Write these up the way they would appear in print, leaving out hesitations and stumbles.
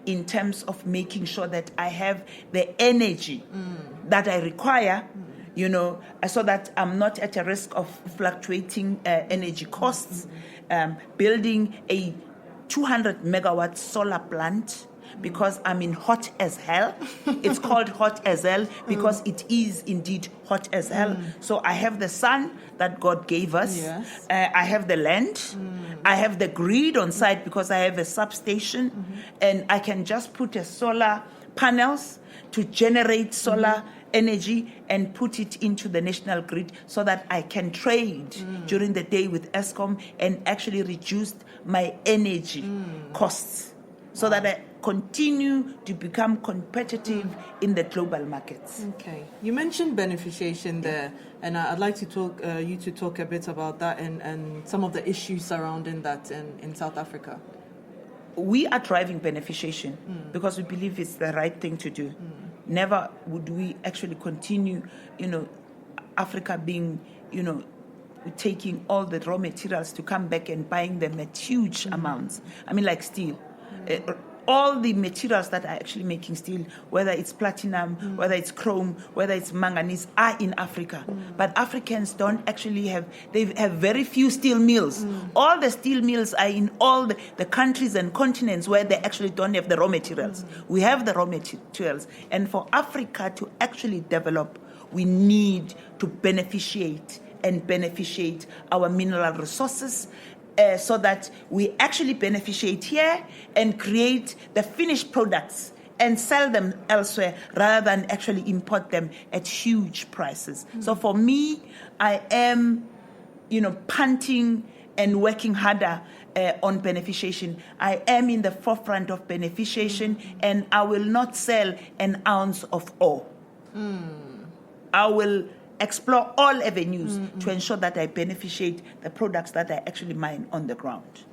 in terms of making sure that I have the energy that I require, so that I'm not at a risk of fluctuating energy costs. Building a 200 megawatt solar plant, because I'm in hot as hell. It's called hot as hell because it is indeed hot as hell. So I have the sun that God gave us. Yes. I have the land. I have the grid on site because I have a substation. And I can just put a solar panels to generate solar energy and put it into the national grid so that I can trade during the day with Eskom and actually reduce my energy costs so that I continue to become competitive in the global markets. Okay. You mentioned beneficiation there, and I'd like to talk you to talk a bit about that and some of the issues surrounding that in South Africa. We are driving beneficiation because we believe it's the right thing to do. Never would we actually continue, Africa being, taking all the raw materials to come back and buying them at huge amounts. I mean, like steel. All the materials that are actually making steel, whether it's platinum, whether it's chrome, whether it's manganese, are in Africa. But Africans don't actually they have very few steel mills. All the steel mills are in all the countries and continents where they actually don't have the raw materials. We have the raw materials. And for Africa to actually develop, we need to beneficiate our mineral resources, so that we actually beneficiate here and create the finished products and sell them elsewhere rather than actually import them at huge prices. So for me, I am, punting and working harder on beneficiation. I am in the forefront of beneficiation, and I will not sell an ounce of ore. I will explore all avenues to ensure that I beneficiate the products that I actually mine on the ground.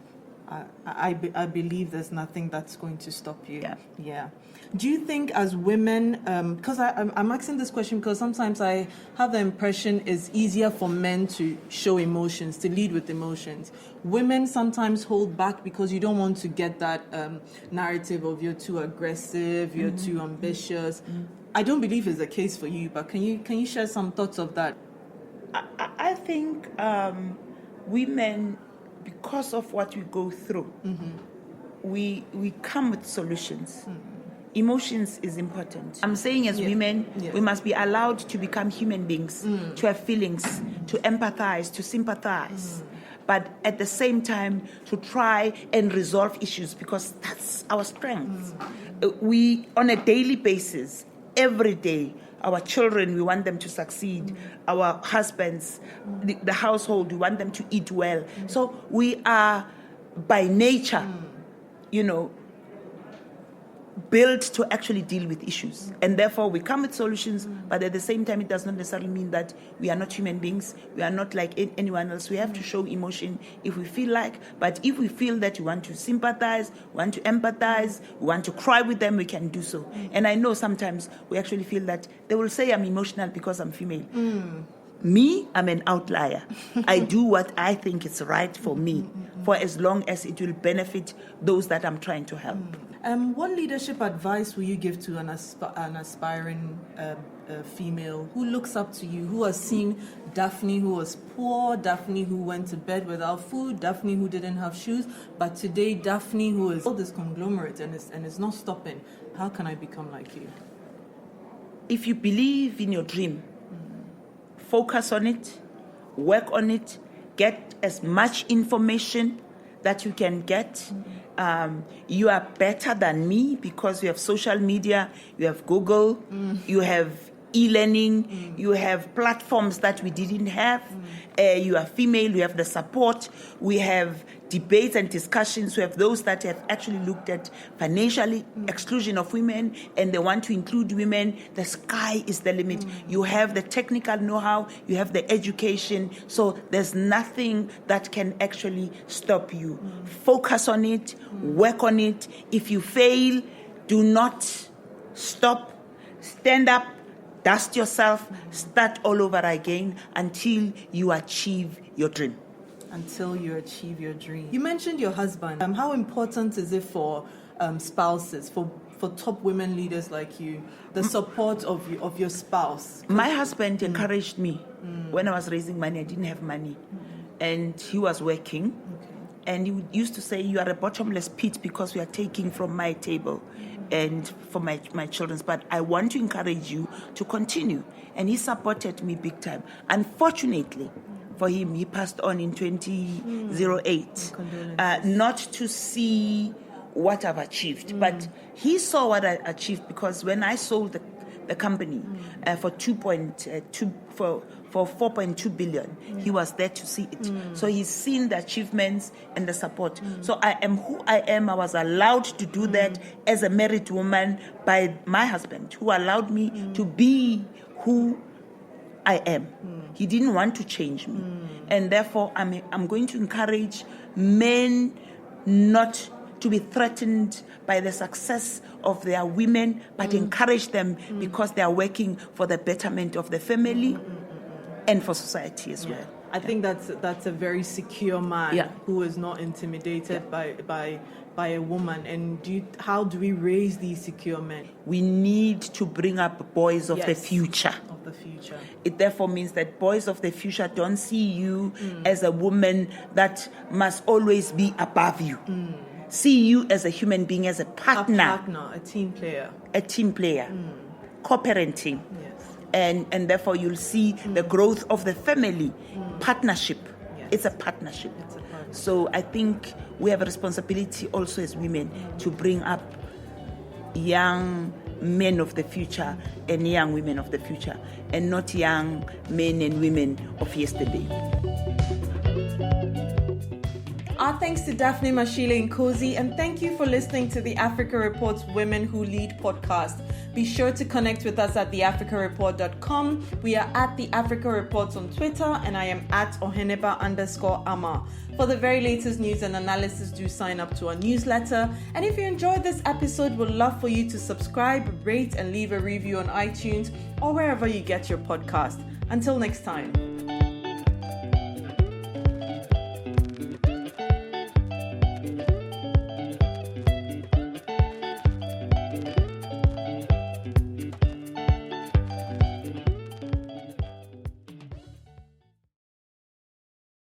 I believe there's nothing that's going to stop you. Yeah. Do you think as women, because I'm asking this question because sometimes I have the impression it's easier for men to show emotions, to lead with emotions. Women sometimes hold back because you don't want to get that narrative of you're too aggressive, you're too ambitious. I don't believe it's the case for you, but can you share some thoughts of that? I think women, because of what we go through, we come with solutions. Emotions is important. I'm saying as women, we must be allowed to become human beings, to have feelings, to empathize, to sympathize. But at the same time, to try and resolve issues, because that's our strength. We, on a daily basis, every day, our children, we want them to succeed. Our husbands, the household, we want them to eat well. So we are, by nature, built to actually deal with issues. And therefore, we come with solutions, but at the same time, it does not necessarily mean that we are not human beings. We are not like anyone else. We have to show emotion if we feel like, but if we feel that we want to sympathize, we want to empathize, we want to cry with them, we can do so. And I know sometimes we actually feel that they will say I'm emotional because I'm female. Me, I'm an outlier. I do what I think is right for me, for as long as it will benefit those that I'm trying to help. What leadership advice will you give to an aspiring female who looks up to you, who has seen Daphne who was poor, Daphne who went to bed without food, Daphne who didn't have shoes, but today Daphne who is all this conglomerate and is not stopping? How can I become like you? If you believe in your dream, focus on it, work on it, get as much information that you can get. You are better than me because you have social media, you have Google, you have e-learning, you have platforms that we didn't have. You are female, you have the support. We have debates and discussions. We have those that have actually looked at financial exclusion of women and they want to include women. The sky is the limit. You have the technical know-how, you have the education, so there's nothing that can actually stop you. Focus on it, work on it. If you fail, do not stop, stand up, dust yourself, start all over again until you achieve your dream. Until you achieve your dream. You mentioned your husband. How important is it for spouses, for top women leaders like you, the support of your spouse? My husband encouraged me when I was raising money. I didn't have money, and he was working. And he used to say, "You are a bottomless pit because we are taking from my table and for my children's. But I want to encourage you to continue." And he supported me big time. Unfortunately for him, he passed on in 2008, not to see what I've achieved. But he saw what I achieved, because when I sold the company for 4.2 billion, he was there to see it. So he's seen the achievements and the support. So I am who I am. I was allowed to do that as a married woman by my husband, who allowed me to be who I am. He didn't want to change me. And therefore, I'm going to encourage men not to be threatened by the success of their women, but encourage them because they are working for the betterment of the family and for society as well. I think that's a very secure man who is not intimidated by a woman. And how do we raise these secure men? We need to bring up boys of the future. It therefore means that boys of the future don't see you as a woman that must always be above you. See you as a human being, as a partner, a team player, co-parenting. And therefore you'll see the growth of the family. Partnership. It's a partnership. So I think we have a responsibility also as women to bring up young men of the future and young women of the future, and not young men and women of yesterday. Our thanks to Daphne Mashile-Nkosi, and thank you for listening to the Africa Report's Women Who Lead podcast. Be sure to connect with us at theafricareport.com. We are at The Africa Reports on Twitter, and I am at Oheneba_Ama. For the very latest news and analysis, do sign up to our newsletter. And if you enjoyed this episode, we'd love for you to subscribe, rate, and leave a review on iTunes or wherever you get your podcast. Until next time.